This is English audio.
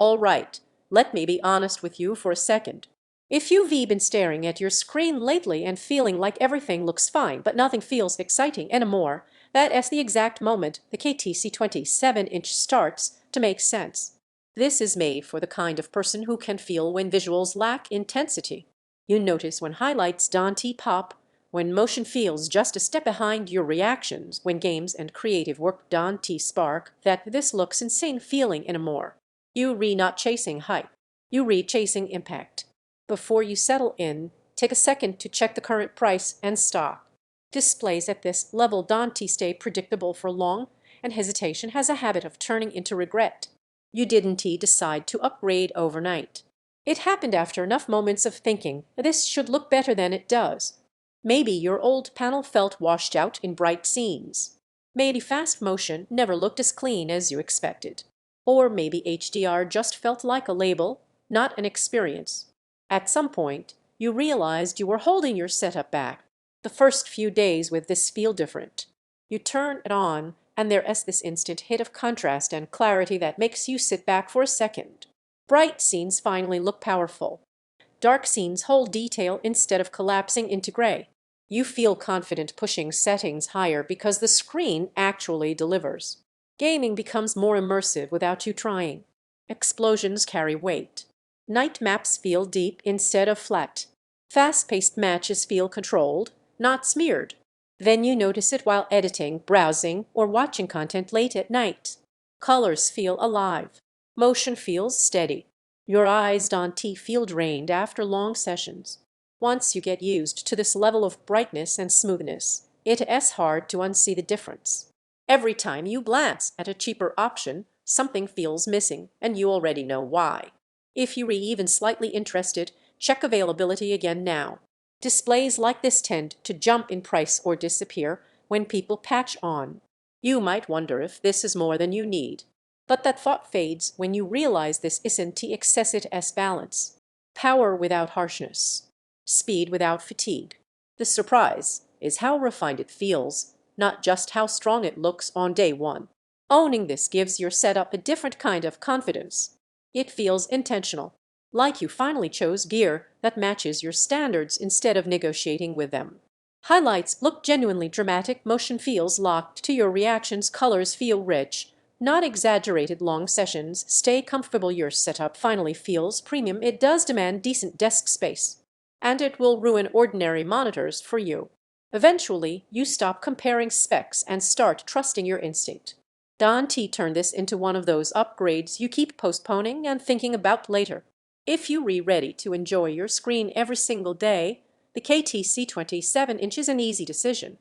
All right, let me be honest with you for a second. If you've been staring at your screen lately and feeling like everything looks fine but nothing feels exciting anymore, that is the exact moment the KTC 27-inch starts to make sense. This is made for the kind of person who can feel when visuals lack intensity. You notice when highlights don't pop, when motion feels just a step behind your reactions, when games and creative work don't spark, that this looks insane feeling anymore. You not chasing hype, you chasing impact. Before you settle in, take a second to check the current price and stock. Displays at this level don't stay predictable for long, and hesitation has a habit of turning into regret. You didn't decide to upgrade overnight. It happened after enough moments of thinking, this should look better than it does. Maybe your old panel felt washed out in bright scenes. Maybe fast motion never looked as clean as you expected. Or maybe HDR just felt like a label, not an experience. At some point, you realized you were holding your setup back. The first few days with this feel different. You turn it on, and there is this instant hit of contrast and clarity that makes you sit back for a second. Bright scenes finally look powerful. Dark scenes hold detail instead of collapsing into gray. You feel confident pushing settings higher because the screen actually delivers. Gaming becomes more immersive without you trying. Explosions carry weight. Night maps feel deep instead of flat. Fast-paced matches feel controlled, not smeared. Then you notice it while editing, browsing, or watching content late at night. Colors feel alive. Motion feels steady. Your eyes don't feel drained after long sessions. Once you get used to this level of brightness and smoothness, it is hard to unsee the difference. Every time you glance at a cheaper option, something feels missing, and you already know why. If you're even slightly interested, check availability again now. Displays like this tend to jump in price or disappear when people patch on. You might wonder if this is more than you need. But that thought fades when you realize this isn't excessive balance. Power without harshness. Speed without fatigue. The surprise is how refined it feels, not just how strong it looks on day one. Owning this gives your setup a different kind of confidence. It feels intentional, like you finally chose gear that matches your standards instead of negotiating with them. Highlights look genuinely dramatic, motion feels locked to your reactions, colors feel rich, not exaggerated. Long sessions stay comfortable, your setup finally feels premium. It does demand decent desk space, and it will ruin ordinary monitors for you. Eventually, you stop comparing specs and start trusting your instinct. Don't turn this into one of those upgrades you keep postponing and thinking about later. If you're ready to enjoy your screen every single day, the KTC 27-inch is an easy decision.